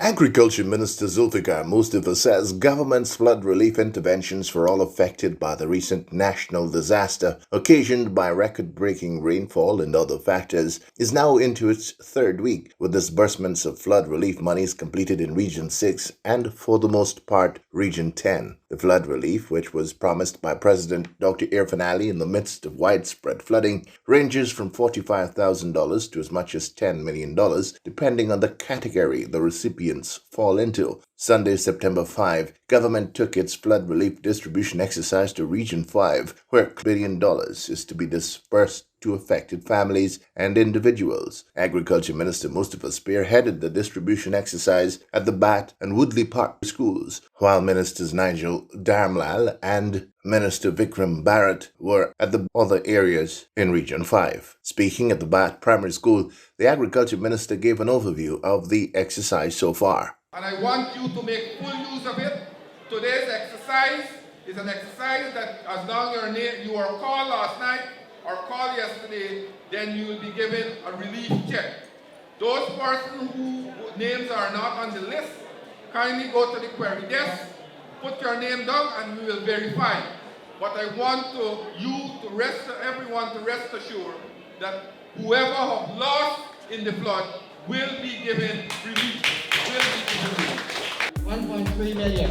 Agriculture Minister Zulfikar Mustafa says government's flood relief interventions for all affected by the recent national disaster occasioned by record-breaking rainfall and other factors is now into its third week, with disbursements of flood relief monies completed in Region 6 and, for the most part, Region 10. The flood relief, which was promised by President Dr. Irfan Ali in the midst of widespread flooding, ranges from $45,000 to as much as $10 million, depending on the category the recipient fall into. Sunday, September 5, government took its flood relief distribution exercise to Region 5, where $1 billion is to be dispersed to affected families and individuals. Agriculture Minister Mustafa spearheaded the distribution exercise at the Bat and Woodley Park schools, while Ministers Nigel Dharmlal and Minister Vikram Bharat were at the other areas in Region 5. Speaking at the Bat Primary School, the Agriculture Minister gave an overview of the exercise so far. And I want you to make full use of it. Today's exercise is an exercise that as long as you were called last night or called yesterday, then you will be given a relief check. Those persons whose names are not on the list, kindly go to the query desk, put your name down, and we will verify. But I want everyone to rest assured that whoever have lost in the flood will be given relief. 1.3 million.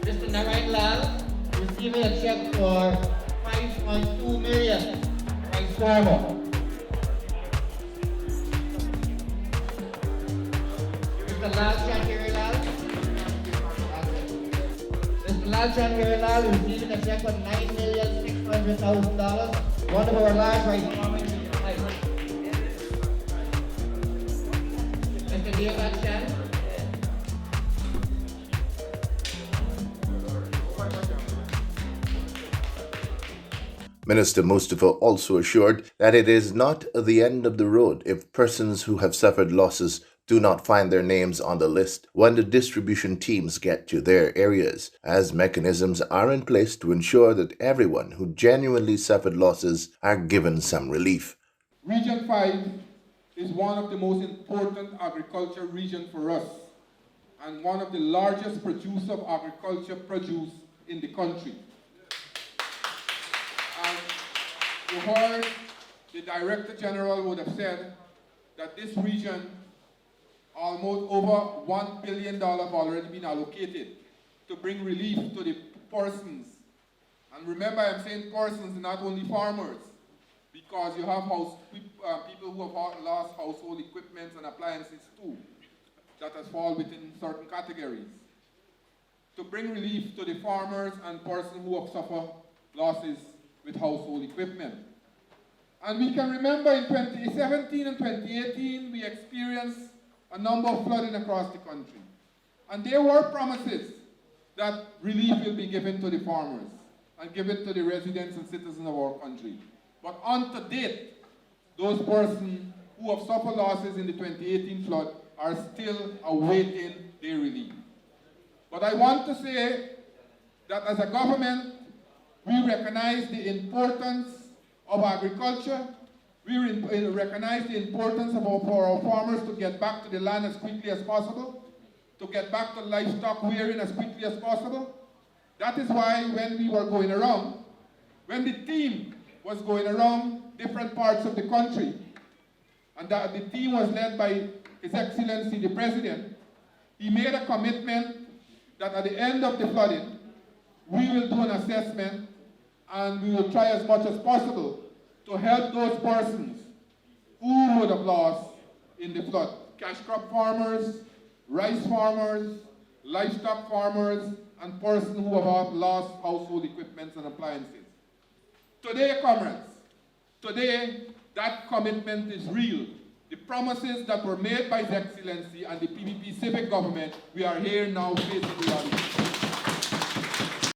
Mr. Narayan Lal receiving a check for 5.2 million. Vice Farmer. Mr. Lal Chandiri Lal. Mr. Lal Chandiri Lal receiving a check for $9,600,000. One of our large rice farmers. Minister Mustafa also assured that it is not the end of the road if persons who have suffered losses do not find their names on the list when the distribution teams get to their areas, as mechanisms are in place to ensure that everyone who genuinely suffered losses are given some relief. Region 5 is one of the most important agriculture regions for us and one of the largest producers of agriculture produce in the country. And you heard the Director General would have said that this region, almost over $1 billion have already been allocated to bring relief to the persons. And remember, I'm saying persons, not only farmers, because you have people who have lost household equipment and appliances too, that has fallen within certain categories. To bring relief to the farmers and persons who have suffered losses with household equipment. And we can remember in 2017 and 2018, we experienced a number of flooding across the country. And there were promises that relief will be given to the farmers and given to the residents and citizens of our country. But unto date, those persons who have suffered losses in the 2018 flood are still awaiting their relief. But I want to say that as a government, we recognize the importance of agriculture. We recognize the importance for our farmers to get back to the land as quickly as possible, to get back to livestock rearing as quickly as possible. That is why when we were going around, when the team was going around different parts of the country, and that the team was led by His Excellency the President, he made a commitment that at the end of the flooding, we will do an assessment and we will try as much as possible to help those persons who would have lost in the flood. Cash crop farmers, rice farmers, livestock farmers, and persons who have lost household equipment and appliances. Today, comrades, today that commitment is real. The promises that were made by His Excellency and the PPP civic government, we are here now facing reality.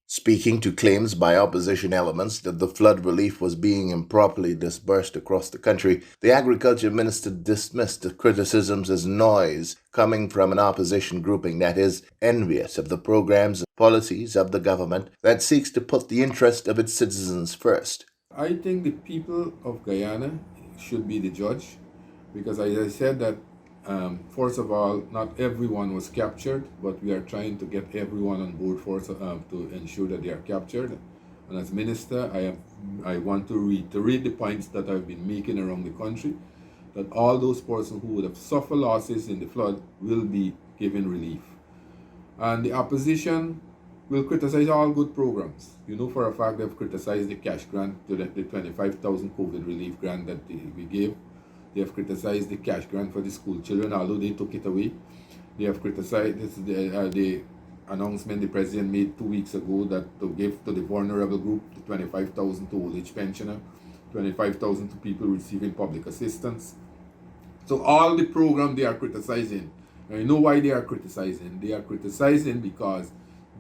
Speaking to claims by opposition elements that the flood relief was being improperly disbursed across the country, the Agriculture Minister dismissed the criticisms as noise coming from an opposition grouping that is envious of the programs and policies of the government that seeks to put the interest of its citizens first. I think the people of Guyana should be the judge. because as I said that, first of all, not everyone was captured, but we are trying to get everyone on board to ensure that they are captured. And as minister, I want to reiterate the points that I've been making around the country, that all those persons who would have suffered losses in the flood will be given relief. And the opposition will criticize all good programs. You know for a fact they've criticized the cash grant, the 25,000 COVID relief grant that we gave. They have criticized the cash grant for the school children, although they took it away. They have criticized the announcement the president made 2 weeks ago that to give to the vulnerable group, the 25,000 to old age pensioner, 25,000 to people receiving public assistance. So all the program they are criticizing, and you know why they are criticizing? They are criticizing because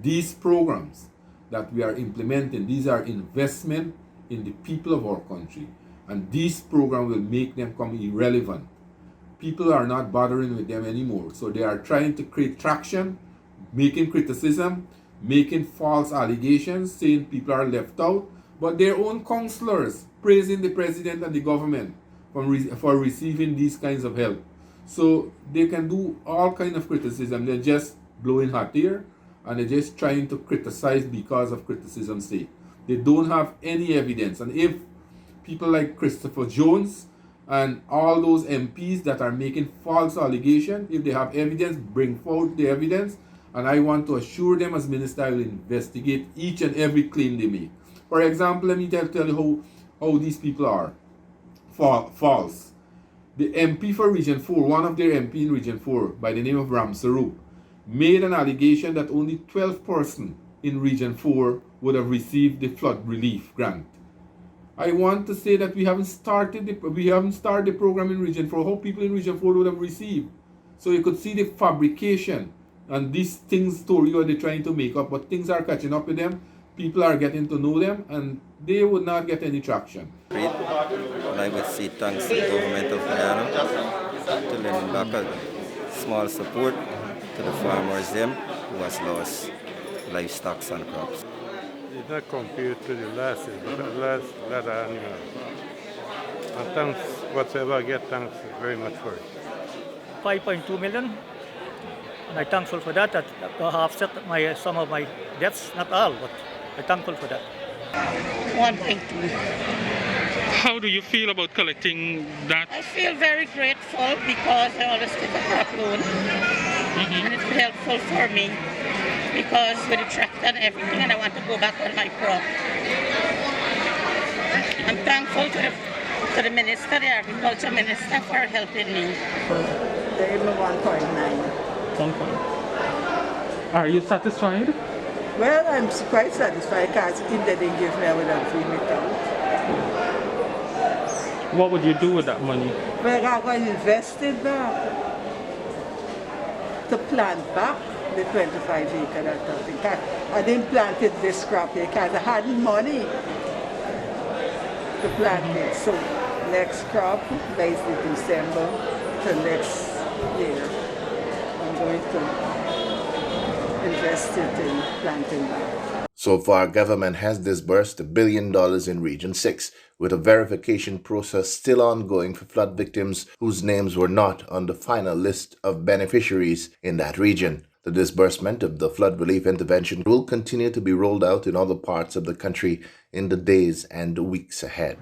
these programs that we are implementing, these are investment in the people of our country. And these programs will make them come irrelevant. People are not bothering with them anymore. So they are trying to create traction, making criticism, making false allegations, saying people are left out. But their own counselors praising the president and the government for receiving these kinds of help. So they can do all kinds of criticism. They're just blowing hot air and they're just trying to criticize because of criticism's sake. They don't have any evidence. And if people like Christopher Jones and all those MPs that are making false allegations, if they have evidence, bring forward the evidence. And I want to assure them as minister, I will investigate each and every claim they make. For example, let me tell you how these people are false. The MP for Region 4, one of their MP in Region 4, by the name of Ram Sarup, made an allegation that only 12 persons in Region 4 would have received the flood relief grant. I want to say that we haven't started the program in Region 4. How people in Region 4 would have received. So you could see the fabrication and these things story what they're trying to make up, but things are catching up with them. People are getting to know them and they would not get any traction. And I would say thanks to the government of Guyana to lend back a small support to the farmers them who has lost livestock and crops. It's not compared to the losses, but the last animals. And thanks, whatsoever I get, thanks very much for it. 5.2 million. And I'm thankful for that. That offset some of my debts, not all, but I'm thankful for that. 1.2. How do you feel about collecting that? I feel very grateful because I always take a crop loan. And it's helpful for me because with the tractor and everything, and I want to go back on my crop. I'm thankful to the minister, the agriculture minister, for helping me. They gave me 1.9. 1 Are you satisfied? Well, I'm quite satisfied because if they didn't give me, I would have given it out. What would you do with that money? Well, I'm going to invest it back to plant back the 25 acre that I think. I didn't plant it this crop year because I hadn't money to plant it. So next crop, basically December to next year, I'm going to invest it in planting back. So far, government has disbursed $1 billion in Region 6, with a verification process still ongoing for flood victims whose names were not on the final list of beneficiaries in that region. The disbursement of the flood relief intervention will continue to be rolled out in other parts of the country in the days and weeks ahead.